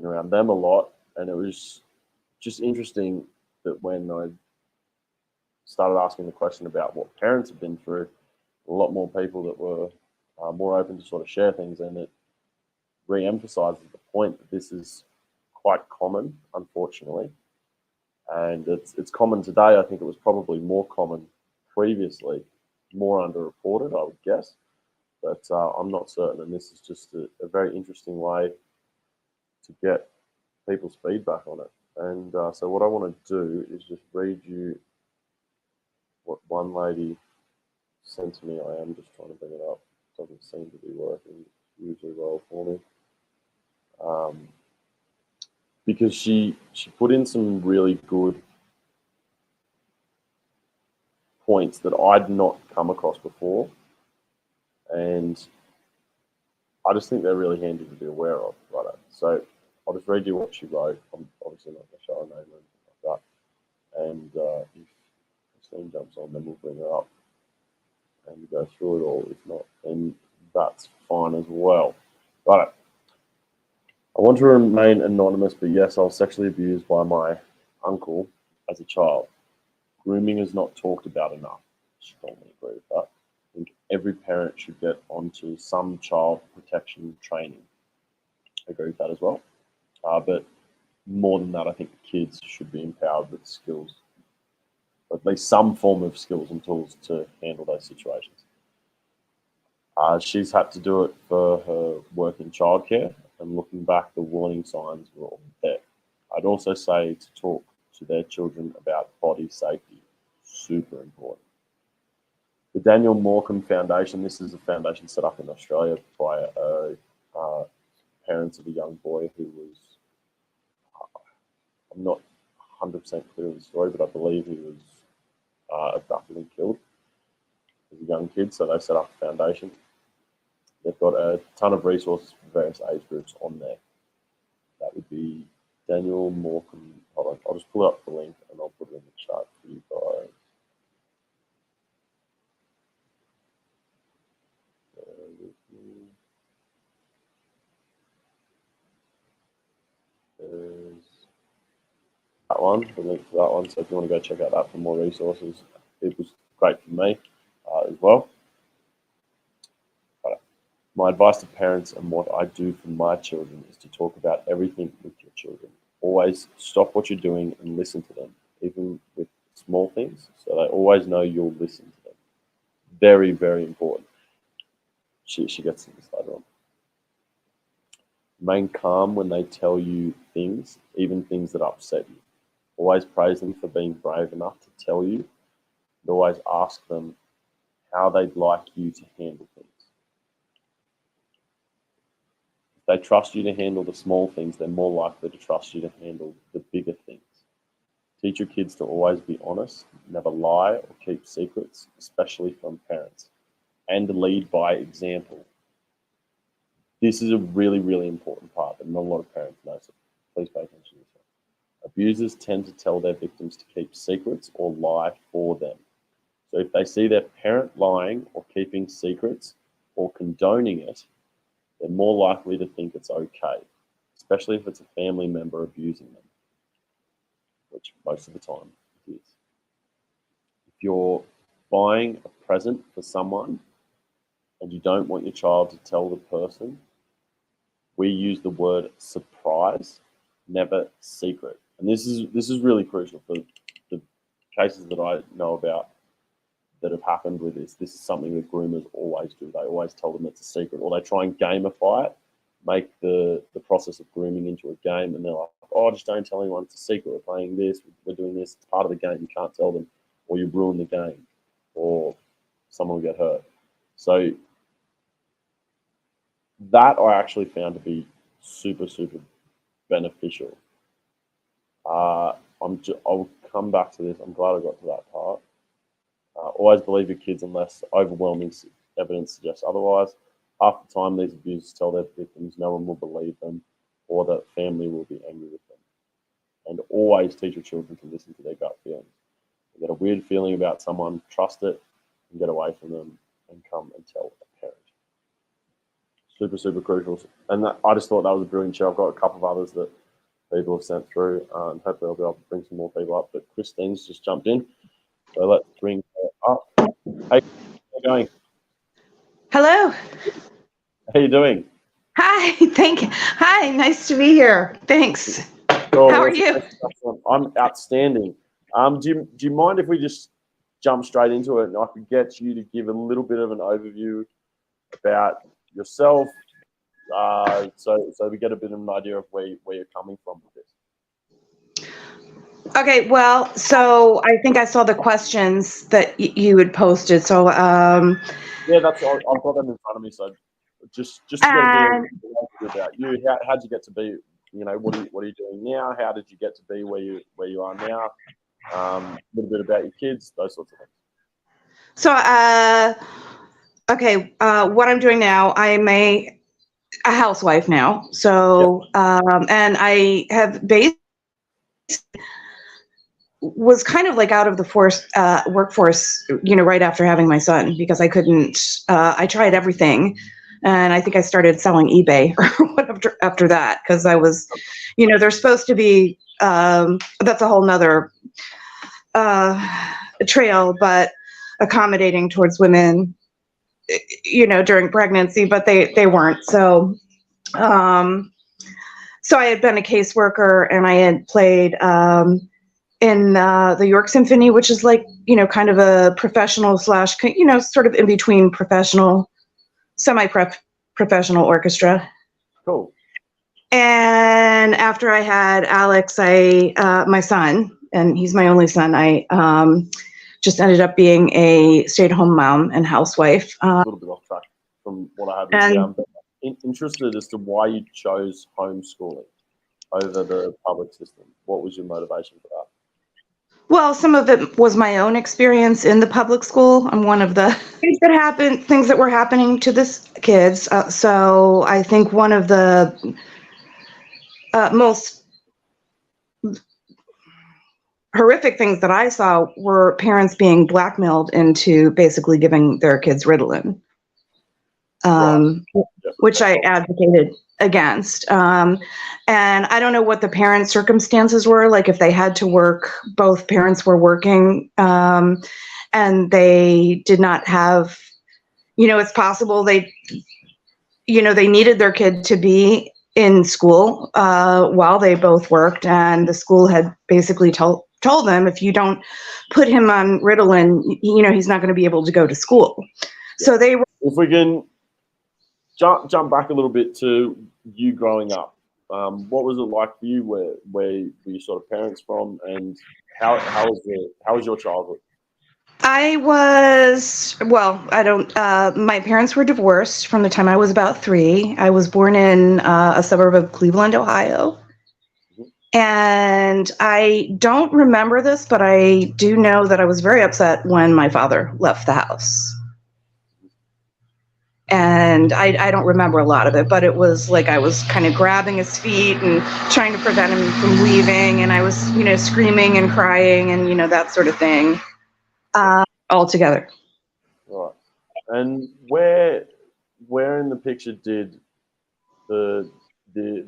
been around them a lot, and it was just interesting that when I started asking the question about what parents have been through, a lot more people that were more open to sort of share things, and it re-emphasizes the point that this is quite common, unfortunately, and it's common today. I think it was probably more common previously, more underreported, I would guess, but I'm not certain. And this is just a very interesting way to get people's feedback on it. And so what I want to do is just read you what one lady sent to me. I am just trying to bring it up. It doesn't seem to be working hugely well for me. Because she put in some really good points that I'd not come across before, and I just think they're really handy to be aware of. Right. So I'll just read you what she wrote. I'm obviously not going to show her name or anything like that. And if Christine jumps on, then we'll bring her up and go through it all. If not, then that's fine as well. Right. I want to remain anonymous, but yes, I was sexually abused by my uncle as a child. Grooming is not talked about enough. Strongly agree with that. I think every parent should get onto some child protection training. I agree with that as well. But more than that, I think the kids should be empowered with skills, or at least some form of skills and tools to handle those situations. She's had to do it for her work in childcare, and looking back, the warning signs were all there. I'd also say to talk to their children about body safety, super important. The Daniel Morecambe Foundation, this is a foundation set up in Australia by parents of a young boy who was, I'm not 100% clear of the story, but I believe he was abducted and killed as a young kid, so they set up a foundation. They've got a ton of resources for various age groups on there. That would be Daniel Morecambe. Hold on, I'll just pull up the link and I'll put it in the chat for you guys. There's that one, the link to that one. So if you want to go check out that for more resources, it was great for me as well. My advice to parents and what I do for my children is to talk about everything with your children. Always stop what you're doing and listen to them, even with small things, so they always know you'll listen to them. Very, very important. She gets to this later on. Remain calm when they tell you things, even things that upset you. Always praise them for being brave enough to tell you, and always ask them how they'd like you to handle things. If they trust you to handle the small things, they're more likely to trust you to handle the bigger things. Teach your kids to always be honest, never lie or keep secrets, especially from parents, and lead by example. This is a really, really important part that not a lot of parents know, so please pay attention to this. Abusers tend to tell their victims to keep secrets or lie for them. So if they see their parent lying or keeping secrets or condoning it, they're more likely to think it's okay, especially if it's a family member abusing them, which most of the time it is. If you're buying a present for someone and you don't want your child to tell the person, we use the word surprise, never secret. And this is really crucial for the cases that I know about that have happened with this. This is something that groomers always do. They always tell them it's a secret, or they try and gamify it, make the process of grooming into a game, and they're like, oh, just don't tell anyone it's a secret. We're playing this, we're doing this, it's part of the game, you can't tell them, or you ruin the game, or someone will get hurt. So that I actually found to be super, super beneficial. I'll come back to this. I'm glad I got to that part. Always believe your kids unless overwhelming evidence suggests otherwise. Half the time, these abusers tell their victims no one will believe them, or that family will be angry with them. And always teach your children to listen to their gut feelings. If you get a weird feeling about someone, trust it and get away from them and come and tell a parent. Super, super crucial. And I just thought that was a brilliant show. I've got a couple of others that people have sent through, and hopefully I'll be able to bring some more people up. But Christine's just jumped in, so let's bring her up. Hey, how you going? Hello. How you doing? Hi. Thank you. Hi. Nice to be here. Thanks. Sure, How are you? I'm outstanding. Do you mind if we just jump straight into it, and I could get you to give a little bit of an overview about yourself, so we get a bit of an idea of where you're coming from with this. Okay. Well, so I think I saw the questions that you had posted. So, Yeah, that's all. I've got them in front of me. So just to get a bit of about you. How'd you get to be? You know, what are you doing now? How did you get to be where you are now? A little bit about your kids, those sorts of things. So, okay. What I'm doing now, I'm a housewife now. So, and I have was kind of like out of the workforce, right after having my son, because I couldn't, I tried everything. And I think I started selling eBay or whatever after that, because I was, there's supposed to be, that's a whole nother trail, but accommodating towards women, during pregnancy, but they weren't. So, so I had been a caseworker, and I had played in the York Symphony, which is like, kind of a professional / sort of in between professional, semi-professional orchestra. Cool. And after I had Alex, my son, and he's my only son, I just ended up being a stay-at-home mom and housewife. A little bit off track from what I had written down, but interested as to why you chose homeschooling over the public system. What was your motivation for that? Well, some of it was my own experience in the public school. I'm one of the things that were happening to this kids. So I think one of the most horrific things that I saw were parents being blackmailed into basically giving their kids Ritalin, which I advocated against. And I don't know what the parents' circumstances were, like if they had to work, both parents were working, and they did not have, it's possible they needed their kid to be in school while they both worked, and the school had basically told them, if you don't put him on Ritalin, he's not going to be able to go to school. Yeah. So they were. If we can jump back a little bit to you growing up, what was it like for you? Where were your sort of parents from, and how was your childhood? I don't. My parents were divorced from the time I was about 3. I was born in a suburb of Cleveland, Ohio. And I don't remember this, but I do know that I was very upset when my father left the house. And I don't remember a lot of it, but it was like I was kind of grabbing his feet and trying to prevent him from leaving. And I was, screaming and crying and, that sort of thing, all together. Right. And where in the picture did the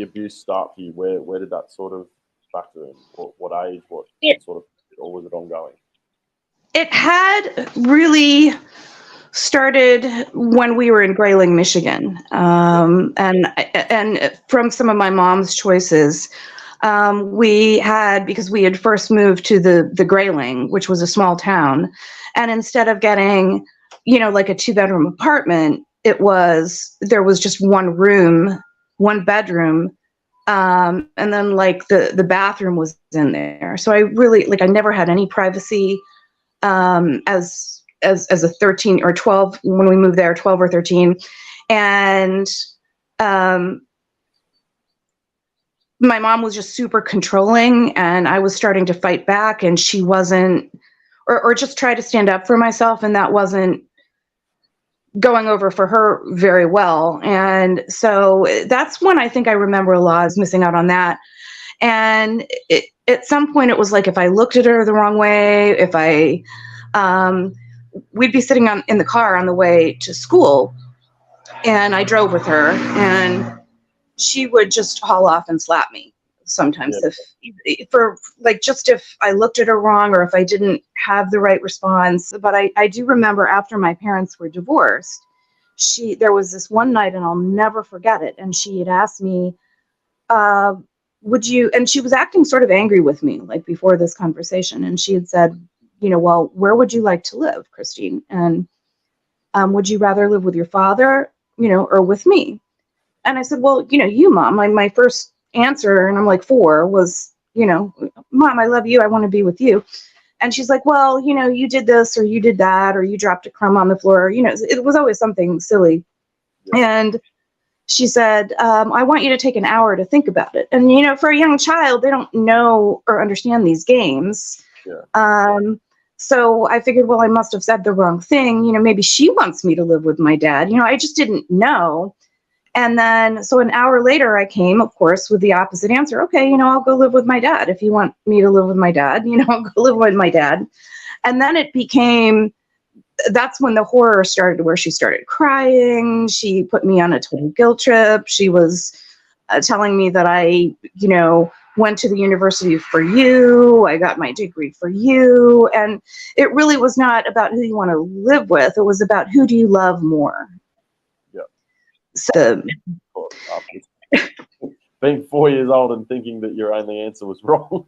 abuse start for you? Where did that sort of factor in? What age? What sort of, or was it ongoing? It had really started when we were in Grayling, Michigan, and from some of my mom's choices, because we had first moved to the Grayling, which was a small town, and instead of getting, like a 2-bedroom apartment, there was just one bedroom, and then like the bathroom was in there. So I never had any privacy as a 13 or 12 when we moved there, 12 or 13, and my mom was just super controlling, and I was starting to fight back, and she wasn't, or just try to stand up for myself, and that wasn't going over for her very well. And so that's when I think I remember a lot, is missing out on that. And at some point it was like, if I looked at her the wrong way, if we'd be sitting in the car on the way to school, and I drove with her, and she would just haul off and slap me sometimes Yeah. if I looked at her wrong or if I didn't have the right response. But I do remember after my parents were divorced, there was this one night, and I'll never forget it. And she had asked me, uh, would you, and she was acting sort of angry with me, like before this conversation. And she had said, well, where would you like to live, Christine? And would you rather live with your father, or with me? And I said, well, you, Mom. My first answer, and I'm like 4, was, Mom, I love you. I want to be with you. And she's like, well, you did this or you did that, or you dropped a crumb on the floor. It was always something silly. Yeah. And she said, I want you to take an hour to think about it. And, for a young child, they don't know or understand these games. Yeah. So I figured, well, I must have said the wrong thing. Maybe she wants me to live with my dad. I just didn't know. And then, so an hour later, I came, of course, with the opposite answer. Okay, I'll go live with my dad. If you want me to live with my dad, I'll go live with my dad. And then that's when the horror started, where she started crying. She put me on a total guilt trip. She was telling me that I, went to the university for you. I got my degree for you. And it really was not about who you want to live with. It was about who do you love more. Yeah. So, being 4 years old and thinking that your only answer was wrong.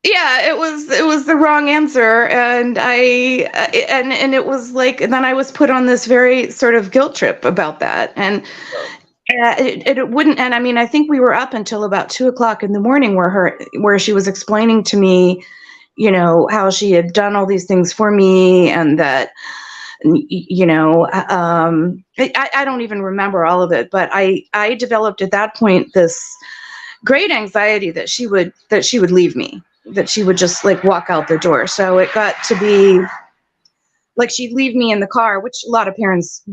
yeah, it was the wrong answer, and and it was like, and then I was put on this very sort of guilt trip about that, and it wouldn't. And I mean, I think we were up until about 2 o'clock in the morning, where she was explaining to me, how she had done all these things for me, and that, I don't even remember all of it, but I developed at that point this great anxiety that she would leave me, that she would just like walk out the door. So it got to be like she'd leave me in the car, which a lot of parents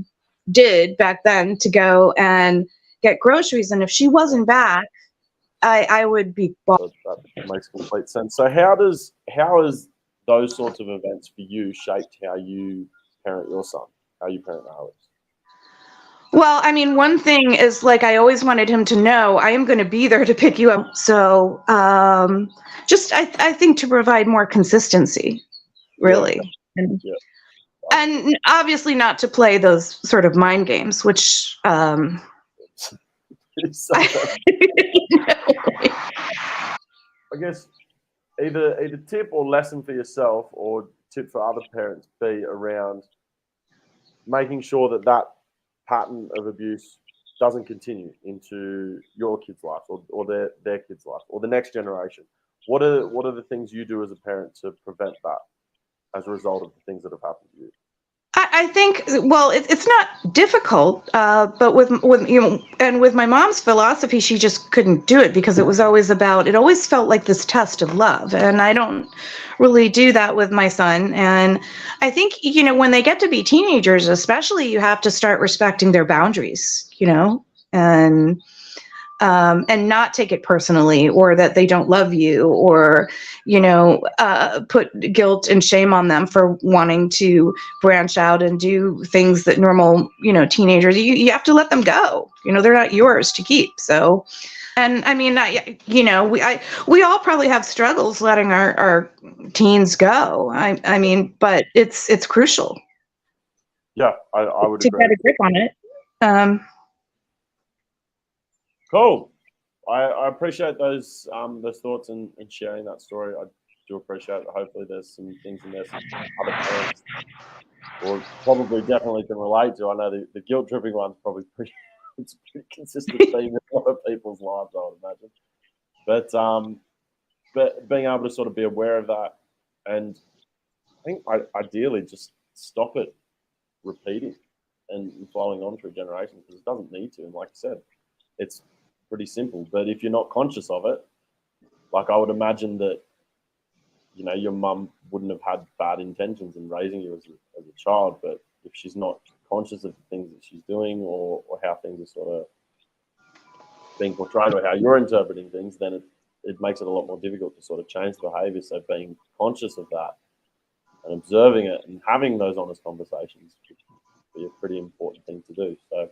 did back then, to go and get groceries. And if she wasn't back, I would be. That makes complete sense. So how has those sorts of events for you shaped how you parent your son, how you parent Alex? Well, I mean, one thing is, like, I always wanted him to know I am going to be there to pick you up. So just, I think, to provide more consistency, really. Yeah. And obviously not to play those sort of mind games, which I guess either tip or lesson for yourself or tip for other parents be around making sure that pattern of abuse doesn't continue into your kid's life or their kid's life or the next generation. What are the things you do as a parent to prevent that as a result of the things that have happened to you? I think, well, it's not difficult, but with and with my mom's philosophy, she just couldn't do it, because it always felt like this test of love, and I don't really do that with my son. And I think, when they get to be teenagers, especially, you have to start respecting their boundaries, and not take it personally, or that they don't love you, or put guilt and shame on them for wanting to branch out and do things that normal teenagers, you have to let them go. They're not yours to keep. So, and I mean, we all probably have struggles letting our teens go. I mean, but it's crucial. Yeah, I would to agree. get a grip on it. Cool. I appreciate those thoughts and sharing that story. I do appreciate it. Hopefully there's some things in there some other parents or probably definitely can relate to. I know the guilt tripping one's probably it's a pretty consistent theme in a lot of people's lives, I would imagine. But being able to sort of be aware of that, and I think ideally just stop it repeating and flowing on through generations, because it doesn't need to. And like I said, it's pretty simple. But if you're not conscious of it, like I would imagine that, your mum wouldn't have had bad intentions in raising you as a child, but if she's not conscious of the things that she's doing or how things are sort of being portrayed or how you're interpreting things, then it makes it a lot more difficult to sort of change the behavior. So being conscious of that and observing it and having those honest conversations be a pretty important thing to do. So,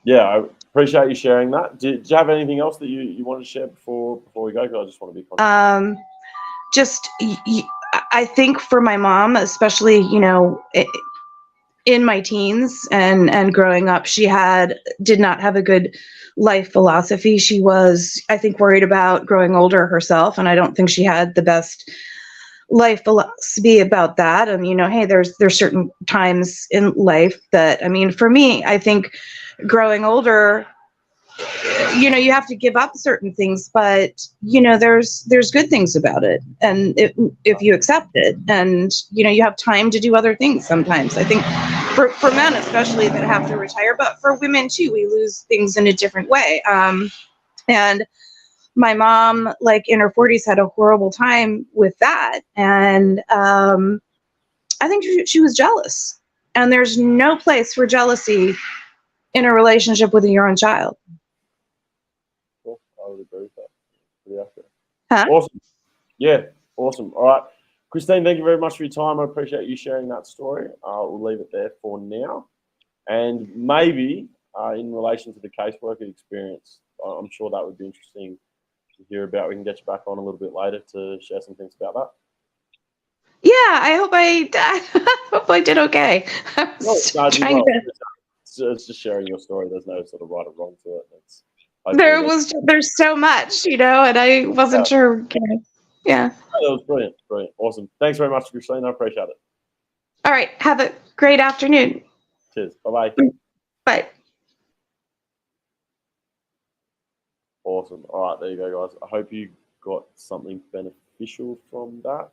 yeah, I appreciate you sharing that. Did you have anything else that you wanted to share before we go? Because I just want to be conscious. Just I think for my mom, especially, in my teens and growing up, she did not have a good life philosophy. She was, I think, worried about growing older herself, and I don't think she had the best life philosophy about that. And hey, there's certain times in life that, for me, I think growing older, you have to give up certain things, but there's good things about it, and if you accept it, and you have time to do other things. Sometimes I think for men especially that have to retire, but for women too, we lose things in a different way. And my mom, like in her 40s, had a horrible time with that, and I think she was jealous, and there's no place for jealousy in a relationship with your own child. Cool. I would agree with that. Pretty accurate. Huh? Awesome. Yeah, awesome. All right. Christine, thank you very much for your time. I appreciate you sharing that story. We'll leave it there for now. And maybe in relation to the caseworker experience, I'm sure that would be interesting to hear about. We can get you back on a little bit later to share some things about that. Yeah, I hope I did okay. I was trying to. It's just sharing your story. There's no sort of right or wrong to it. There's so much, and I wasn't sure. Yeah. That was brilliant. Brilliant. Awesome. Thanks very much, Christine. I appreciate it. All right. Have a great afternoon. Cheers. Bye-bye. Bye. Awesome. All right, there you go, guys. I hope you got something beneficial from that.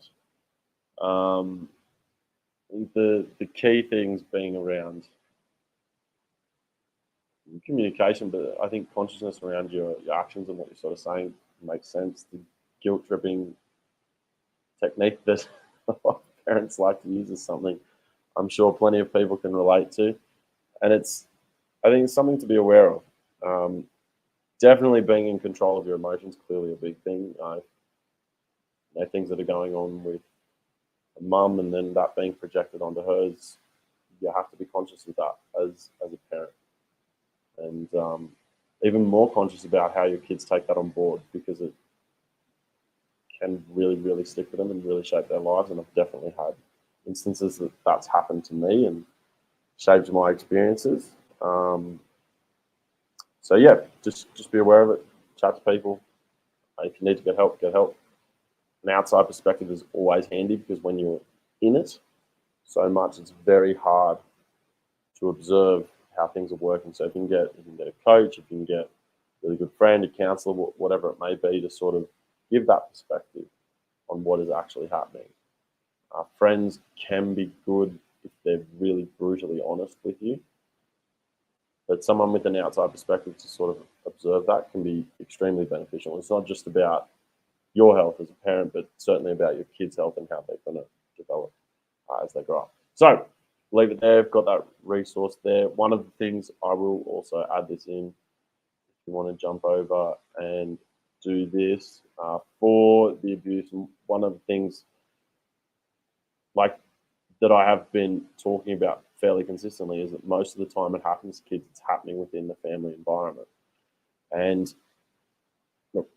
The key things being around communication, but I think consciousness around your actions and what you're sort of saying makes sense. The guilt tripping technique that parents like to use is something I'm sure plenty of people can relate to, and I think it's something to be aware of. Definitely being in control of your emotions, clearly a big thing. Things that are going on with a mum and then that being projected onto hers, you have to be conscious of that as a parent. And even more conscious about how your kids take that on board, because it can really, really stick with them and really shape their lives. And I've definitely had instances that's happened to me and shaped my experiences. So yeah, just be aware of it. Chat to people. If you need to get help, get help. An outside perspective is always handy, because when you're in it so much, it's very hard to observe how things are working. So if you can get a coach, if you can get a really good friend, a counselor, whatever it may be, to sort of give that perspective on what is actually happening. Friends can be good if they're really brutally honest with you, but someone with an outside perspective to sort of observe that can be extremely beneficial. It's not just about your health as a parent, but certainly about your kids' health and how they're going to develop as they grow up. So leave it there. I've got that resource there. One of the things I will also add this in, if you want to jump over and do this for the abuse. And one of the things like that I have been talking about fairly consistently is that most of the time it happens to kids, it's happening within the family environment. And look,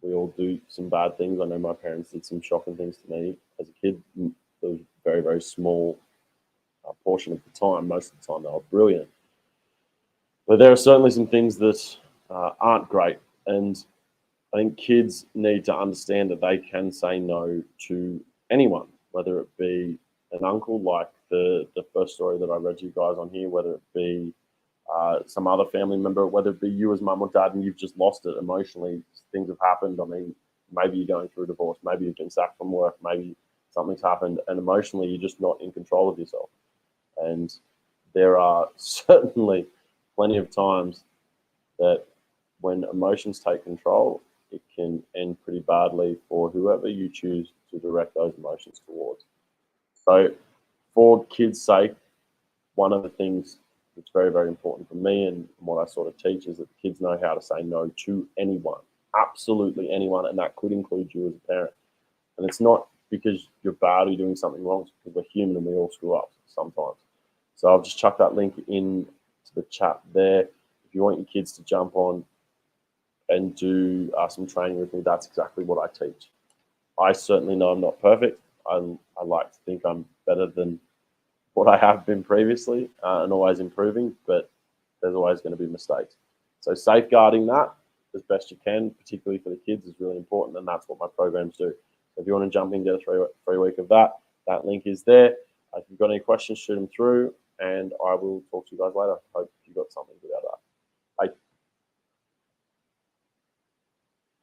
we all do some bad things. I know my parents did some shocking things to me as a kid. It was a very, very small portion of the time. Most of the time they were brilliant. But there are certainly some things that aren't great. And I think kids need to understand that they can say no to anyone, whether it be an uncle, like the first story that I read to you guys on here, whether it be some other family member, whether it be you as mum or dad and you've just lost it emotionally. Things have happened. I mean, maybe you're going through a divorce, maybe you've been sacked from work, maybe something's happened, and emotionally you're just not in control of yourself. And there are certainly plenty of times that when emotions take control, it can end pretty badly for whoever you choose to direct those emotions towards. So for kids' sake, one of the things that's very, very important for me and what I sort of teach is that kids know how to say no to anyone, absolutely anyone, and that could include you as a parent. And it's not because you're bad or you're doing something wrong, it's because we're human and we all screw up sometimes. So I'll just chuck that link in to the chat there. If you want your kids to jump on and do some training with me, that's exactly what I teach. I certainly know I'm not perfect. I like to think I'm better than what I have been previously and always improving, but there's always going to be mistakes. So safeguarding that as best you can, particularly for the kids, is really important, and that's what my programs do. So if you want to jump in, get a free week of that, that link is there. If you've got any questions, shoot them through, and I will talk to you guys later. Hope